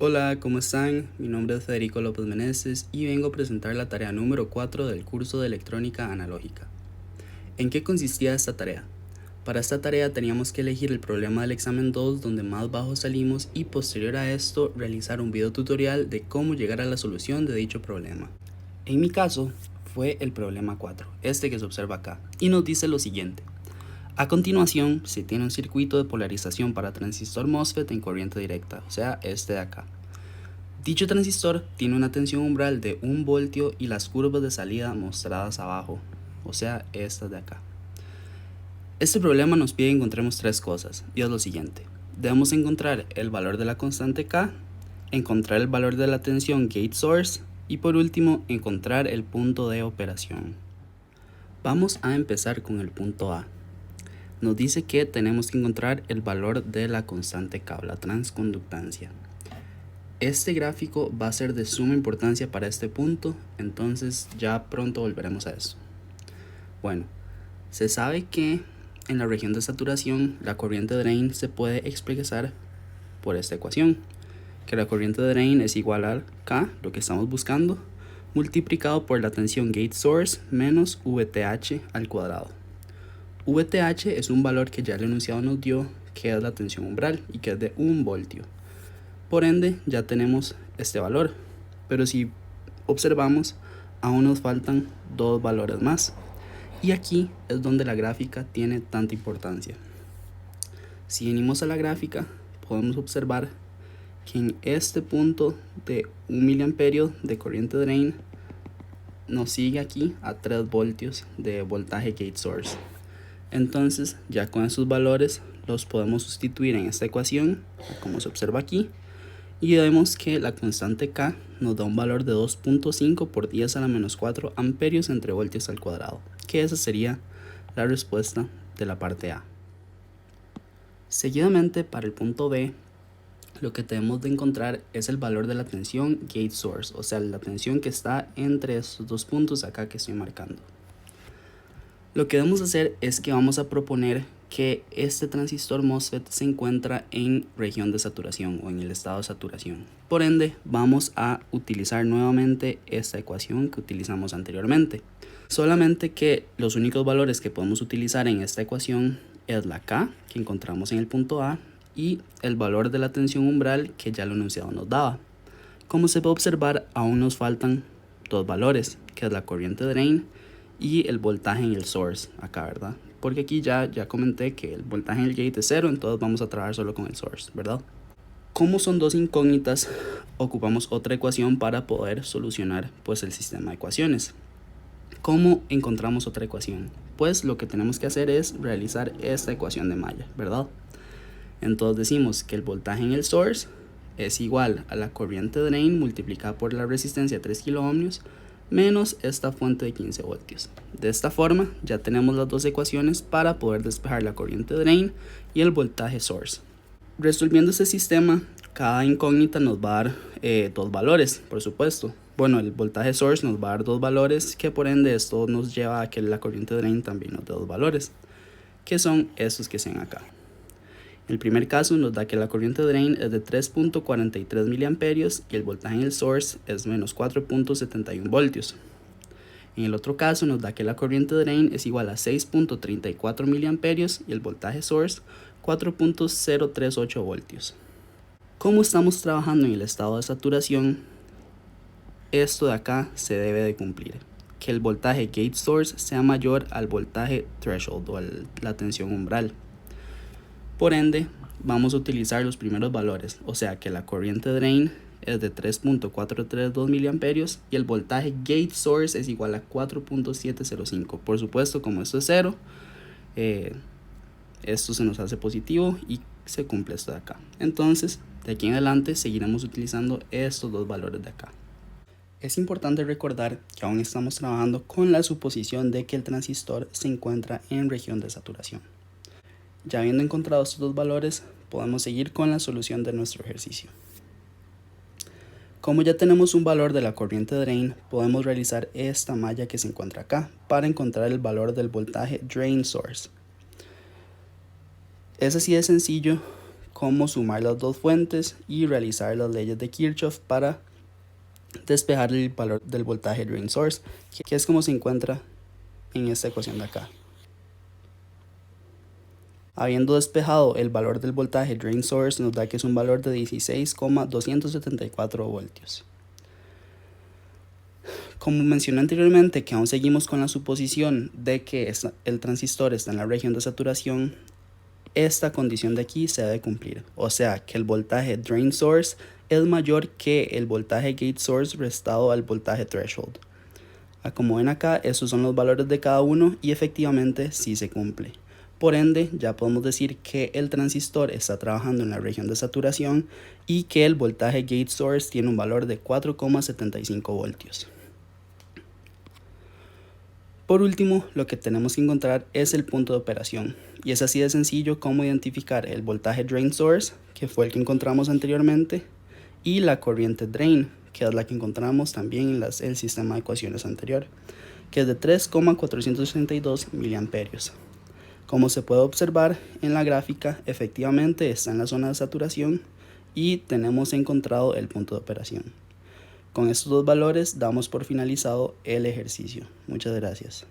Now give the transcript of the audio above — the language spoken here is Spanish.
Hola, ¿cómo están? Mi nombre es Federico López Meneses y vengo a presentar la tarea número 4 del curso de electrónica analógica. ¿En qué consistía esta tarea? Para esta tarea teníamos que elegir el problema del examen 2 donde más bajo salimos y posterior a esto realizar un video tutorial de cómo llegar a la solución de dicho problema. En mi caso fue el problema 4, este que se observa acá, y nos dice lo siguiente. A continuación, se tiene un circuito de polarización para transistor MOSFET en corriente directa, o sea, este de acá. Dicho transistor tiene una tensión umbral de 1 voltio y las curvas de salida mostradas abajo, o sea, estas de acá. Este problema nos pide que encontremos tres cosas, y es lo siguiente. Debemos encontrar el valor de la constante K, encontrar el valor de la tensión gate source y por último, encontrar el punto de operación. Vamos a empezar con el punto A. Nos dice que tenemos que encontrar el valor de la constante K, la transconductancia. Este gráfico va a ser de suma importancia para este punto, entonces ya pronto volveremos a eso. Bueno, se sabe que en la región de saturación la corriente drain se puede expresar por esta ecuación, que la corriente drain es igual a K, lo que estamos buscando, multiplicado por la tensión gate source menos VTH al cuadrado. VTH es un valor que ya el enunciado nos dio, que es la tensión umbral y que es de 1 voltio. Por ende, ya tenemos este valor, pero si observamos, aún nos faltan dos valores más. Y aquí es donde la gráfica tiene tanta importancia. Si venimos a la gráfica, podemos observar que en este punto de 1 mA de corriente drain, nos sigue aquí a 3 voltios de voltaje gate source. Entonces, ya con esos valores los podemos sustituir en esta ecuación, como se observa aquí, y vemos que la constante K nos da un valor de 2.5 por 10 a la menos 4 amperios entre voltios al cuadrado, que esa sería la respuesta de la parte A. Seguidamente, para el punto B, lo que tenemos de encontrar es el valor de la tensión gate source, o sea, la tensión que está entre estos dos puntos acá que estoy marcando. Lo que debemos hacer es que vamos a proponer que este transistor MOSFET se encuentra en región de saturación o en el estado de saturación. Por ende, vamos a utilizar nuevamente esta ecuación que utilizamos anteriormente. Solamente que los únicos valores que podemos utilizar en esta ecuación es la K, que encontramos en el punto A, y el valor de la tensión umbral que ya el enunciado nos daba. Como se puede observar, aún nos faltan dos valores, que es la corriente drain y el voltaje en el source acá, ¿verdad? Porque aquí ya comenté que el voltaje en el gate es 0, entonces vamos a trabajar solo con el source, ¿verdad? Como son dos incógnitas, ocupamos otra ecuación para poder solucionar pues el sistema de ecuaciones. ¿Cómo encontramos otra ecuación? Pues lo que tenemos que hacer es realizar esta ecuación de malla, ¿verdad? Entonces decimos que el voltaje en el source es igual a la corriente drain multiplicada por la resistencia de 3 kilo ohmios menos esta fuente de 15 voltios. De esta forma ya tenemos las dos ecuaciones para poder despejar la corriente drain y el voltaje source. Resolviendo este sistema, cada incógnita nos va a dar dos valores, por supuesto. Bueno, el voltaje source nos va a dar dos valores, que por ende esto nos lleva a que la corriente drain también nos dé dos valores, que son estos que se ven acá. En el primer caso nos da que la corriente drain es de 3.43 mA y el voltaje en el source es menos 4.71 voltios. En el otro caso nos da que la corriente drain es igual a 6.34 mA y el voltaje source 4.038 voltios. Como estamos trabajando en el estado de saturación, esto de acá se debe de cumplir, que el voltaje gate source sea mayor al voltaje threshold o la tensión umbral. Por ende, vamos a utilizar los primeros valores, o sea que la corriente drain es de 3.432 mA y el voltaje gate source es igual a 4.705. Por supuesto, como esto es 0, esto se nos hace positivo y se cumple esto de acá. Entonces, de aquí en adelante seguiremos utilizando estos dos valores de acá. Es importante recordar que aún estamos trabajando con la suposición de que el transistor se encuentra en región de saturación. Ya habiendo encontrado estos dos valores, podemos seguir con la solución de nuestro ejercicio. Como ya tenemos un valor de la corriente drain, podemos realizar esta malla que se encuentra acá para encontrar el valor del voltaje drain source. Es así de sencillo cómo sumar las dos fuentes y realizar las leyes de Kirchhoff para despejar el valor del voltaje drain source, que es como se encuentra en esta ecuación de acá. Habiendo despejado el valor del voltaje drain source, nos da que es un valor de 16,274 voltios. Como mencioné anteriormente, que aún seguimos con la suposición de que el transistor está en la región de saturación, esta condición de aquí se debe cumplir, o sea que el voltaje drain source es mayor que el voltaje gate source restado al voltaje threshold. Como ven acá, estos son los valores de cada uno y efectivamente sí se cumple. Por ende, ya podemos decir que el transistor está trabajando en la región de saturación y que el voltaje gate source tiene un valor de 4,75 voltios. Por último, lo que tenemos que encontrar es el punto de operación, y es así de sencillo como identificar el voltaje drain source, que fue el que encontramos anteriormente, y la corriente drain, que es la que encontramos también en el sistema de ecuaciones anterior, que es de 3,462 mA. Como se puede observar en la gráfica, efectivamente está en la zona de saturación y tenemos encontrado el punto de operación. Con estos dos valores damos por finalizado el ejercicio. Muchas gracias.